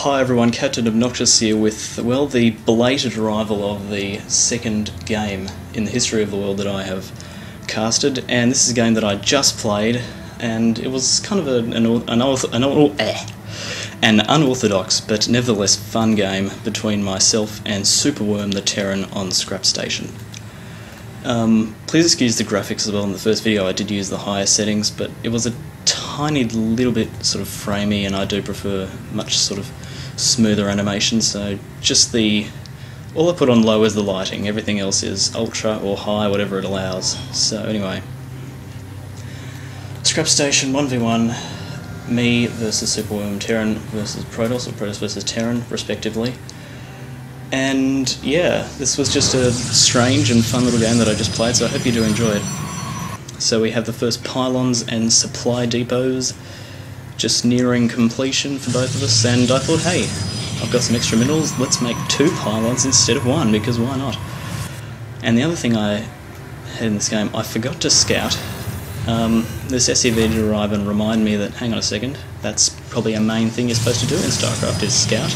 Hi everyone, Captain Obnoxious here with, well, the belated arrival of the second game in the history of the world that I have casted, and this is a game that I just played, and it was kind of an unorthodox but nevertheless fun game between myself and Superworm the Terran on Scrap Station. Please excuse the graphics as well. In the first video I did use the higher settings, but it was a tiny little bit sort of framey, and I do prefer much sort of smoother animation, so just all I put on low is the lighting, everything else is ultra or high, whatever it allows. So anyway, Scrap Station 1v1, me versus Superworm, Terran versus Protoss, or Protoss versus Terran respectively. And yeah, this was just a strange and fun little game that I just played, so I hope you do enjoy it. So we have the first pylons and supply depots just nearing completion for both of us, and I thought, hey, I've got some extra minerals, let's make 2 pylons instead of 1, because why not? And the other thing I had in this game, I forgot to scout. This SCV did arrive and remind me that, hang on a second, that's probably a main thing you're supposed to do in StarCraft, is scout.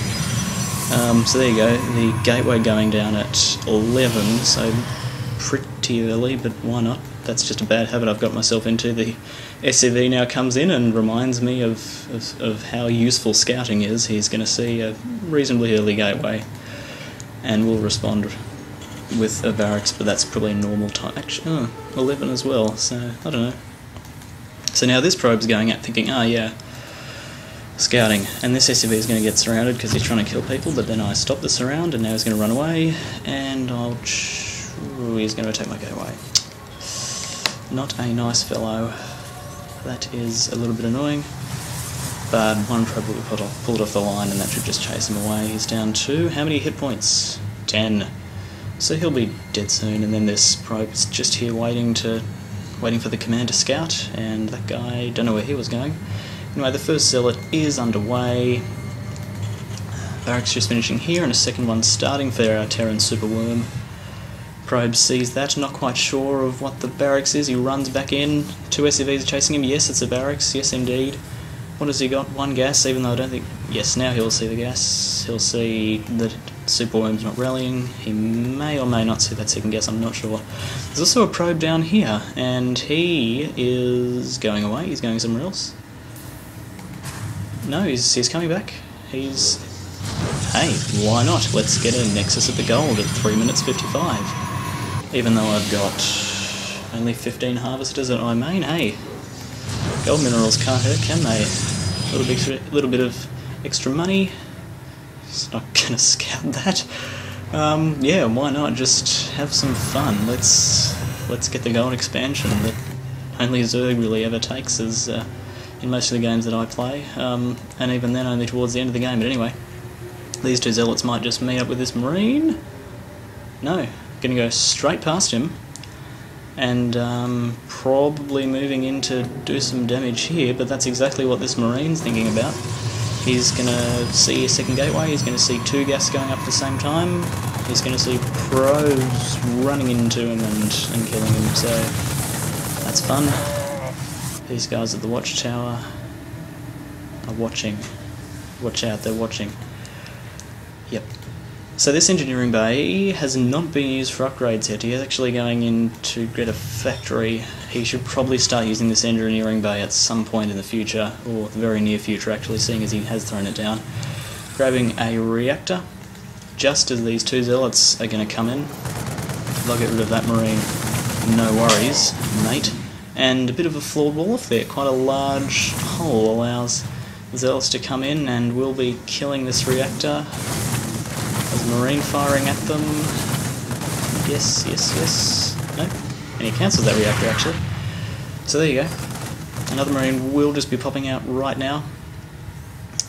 So there you go, the gateway going down at 11, so pretty early, but why not? That's just a bad habit I've got myself into. The SCV now comes in and reminds me of how useful scouting is. He's going to see a reasonably early gateway and will respond with a barracks, but that's probably a normal time. Actually, 11 as well, so I don't know. So now this probe's going out thinking, yeah, scouting, and this SCV is going to get surrounded because he's trying to kill people, but then I stop the surround and now he's going to run away, and he's going to attack my gateway. Not a nice fellow. That is a little bit annoying, but one probe will be pulled off the line, and that should just chase him away. He's down 2. How many hit points? 10. So he'll be dead soon, and then this probe's just here waiting for the command to scout, and that guy, don't know where he was going. Anyway, the first zealot is underway. Barracks just finishing here, and a second one starting for our Terran Superworm. Probe sees that, not quite sure of what the barracks is. He runs back in. 2 SCVs are chasing him. Yes, it's a barracks. Yes, indeed. What has he got? 1 gas, even though I don't think... Yes, now he'll see the gas. He'll see that Superworm's not rallying. He may or may not see that second gas, I'm not sure. There's also a probe down here, and he is going away. He's going somewhere else. No, he's coming back. He's... Hey, why not? Let's get a Nexus of the Gold at 3 minutes 55. Even though I've got only 15 harvesters at my main, hey, gold minerals can't hurt, can they? A little bit of extra money. It's not gonna scout that. Yeah, why not? Just have some fun. Let's get the gold expansion that only Zerg really ever takes, as in most of the games that I play, and even then only towards the end of the game. But anyway, these 2 zealots might just meet up with this marine. No. Going to go straight past him, and probably moving in to do some damage here, but that's exactly what this marine's thinking about. He's going to see a second gateway, he's going to see 2 gas going up at the same time, he's going to see probes running into him and killing him, so that's fun. These guys at the watchtower are watching. Watch out, they're watching. Yep. So this engineering bay has not been used for upgrades yet. He is actually going in to get a factory. He should probably start using this engineering bay at some point in the future, or the very near future actually, seeing as he has thrown it down. Grabbing a reactor, just as these 2 zealots are going to come in. They'll get rid of that marine, no worries, mate. And a bit of a flawed wall off there, quite a large hole allows the zealots to come in, and we'll be killing this reactor. There's a marine firing at them. Yes, yes, yes. No. And he cancelled that reactor actually. So there you go. Another marine will just be popping out right now.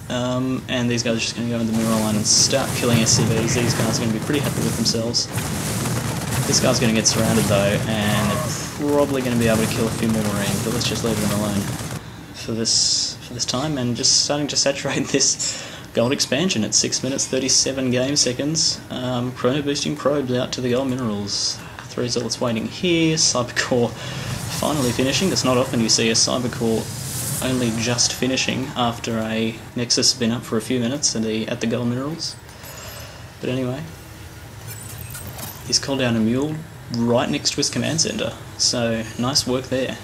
And these guys are just going to go in the mineral line and start killing SCVs. These guys are going to be pretty happy with themselves. This guy's going to get surrounded though, and they're probably going to be able to kill a few more marines, but let's just leave them alone for this time, and just starting to saturate this gold expansion at 6 minutes 37 game seconds. Chrono boosting probes out to the gold minerals. 3 zealots waiting here. Cybercore finally finishing. It's not often you see a Cybercore only just finishing after a Nexus has been up for a few minutes at the gold minerals. But anyway, he's called down a mule right next to his command centre, so nice work there.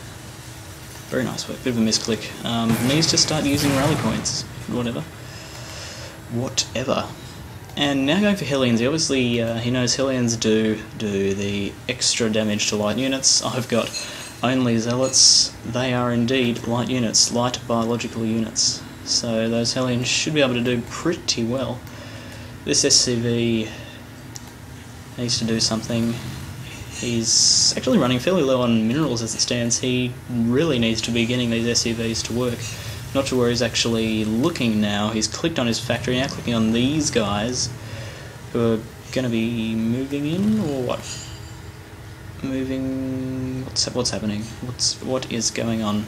Very nice work, bit of a misclick. Needs to start using rally points, whatever. And now going for Hellions. Obviously, he knows Hellions do the extra damage to light units. I've got only Zealots. They are indeed light units, light biological units. So those Hellions should be able to do pretty well. This SCV needs to do something. He's actually running fairly low on minerals as it stands. He really needs to be getting these SCVs to work. Not to where he's actually looking now. He's clicked on his factory, now clicking on these guys who are going to be moving in, or what? Moving... What's happening? What is going on?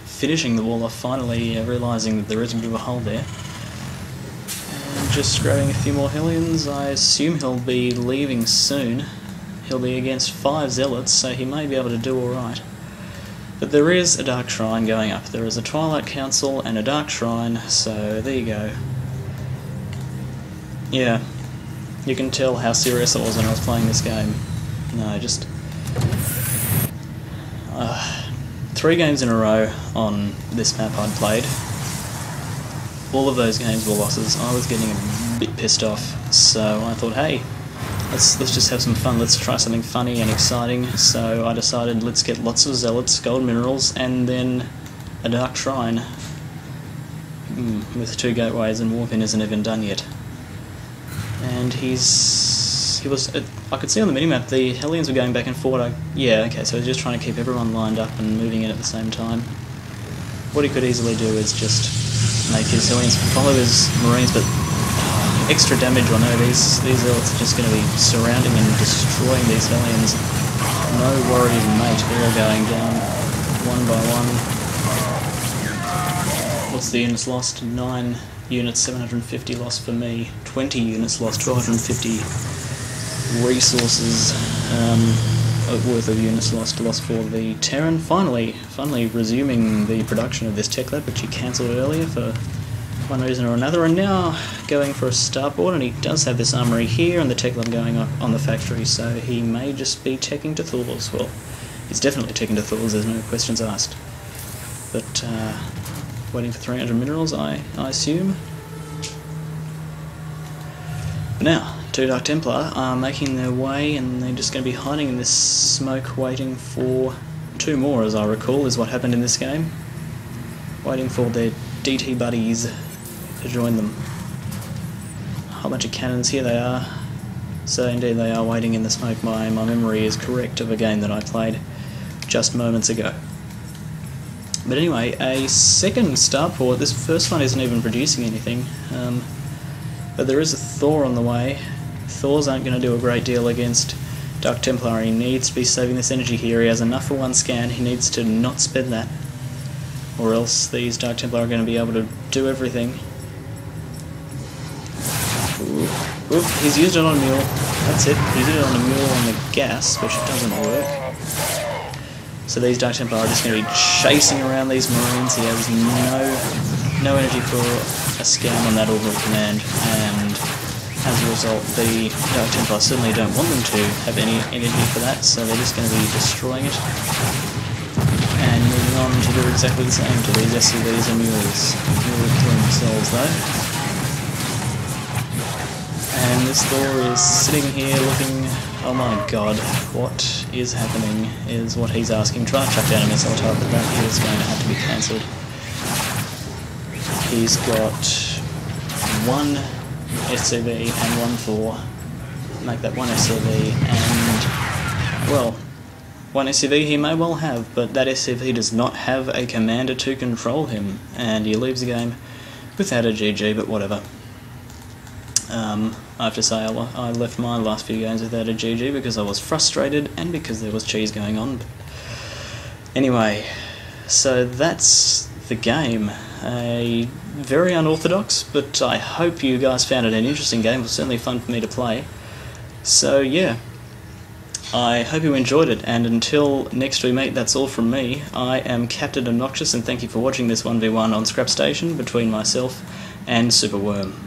Finishing the wall off, finally realising that there is a bit of a hole there. And just grabbing a few more Hellions. I assume he'll be leaving soon. He'll be against 5 Zealots, so he may be able to do alright. But there is a Dark Shrine going up. There is a Twilight Council and a Dark Shrine, so there you go. Yeah, you can tell how serious I was when I was playing this game. No, just... 3 games in a row on this map I'd played. All of those games were losses. I was getting a bit pissed off, so I thought, hey, let's just have some fun, let's try something funny and exciting. So I decided, let's get lots of Zealots, gold minerals, and then a Dark Shrine. With 2 gateways, and Warpin isn't even done yet. And he was, I could see on the minimap the Hellions were going back and forward. Yeah, okay, so he's just trying to keep everyone lined up and moving in at the same time. What he could easily do is just make his Hellions follow his Marines, but extra damage on her. These Zealots are just going to be surrounding and destroying these Hellions. No worries, mate. They're all going down one by one. What's the units lost? 9 units, 750 lost for me. 20 units lost, 1250 resources worth of units lost for the Terran. Finally resuming the production of this tech lab, which he cancelled earlier for one reason or another, and now going for a starport, and he does have this armory here and the tech lab going up on the factory, so he may just be teching to Thor's. Well, he's definitely teching to Thor's, there's no questions asked. But waiting for 300 minerals, I assume. But now, 2 Dark Templar are making their way, and they're just going to be hiding in this smoke, waiting for 2 more, as I recall, is what happened in this game. Waiting for their DT buddies to join them. A whole bunch of cannons, here they are. So indeed they are waiting in the smoke. My memory is correct of a game that I played just moments ago. But anyway, a second starport. This first one isn't even producing anything. But there is a Thor on the way. Thors aren't going to do a great deal against Dark Templar. He needs to be saving this energy here. He has enough for 1 scan. He needs to not spend that, or else these Dark Templar are going to be able to do everything. Ooh, he's used it on a mule. That's it. He did it on a mule on the gas, which doesn't work. So these Dark Templar are just going to be chasing around these Marines. He has no energy for a scan on that orbital command, and as a result the Dark Templar certainly don't want them to have any energy for that, so they're just going to be destroying it and moving on to do exactly the same to these SCVs and mules. Mules killing themselves though. And this Thor is sitting here looking, oh my god, what is happening, is what he's asking. Try to track down a missile type, but that is going to have to be cancelled. He's got 1 SCV and 1 Thor. Make that 1 SCV, and, well, 1 SCV he may well have, but that SCV does not have a commander to control him, and he leaves the game without a GG, but whatever. I have to say I left my last few games without a GG because I was frustrated and because there was cheese going on. But anyway, so that's the game. A very unorthodox, but I hope you guys found it an interesting game. It was certainly fun for me to play. So yeah, I hope you enjoyed it, and until next we meet, that's all from me. I am Captain Obnoxious, and thank you for watching this 1v1 on Scrap Station between myself and Superworm.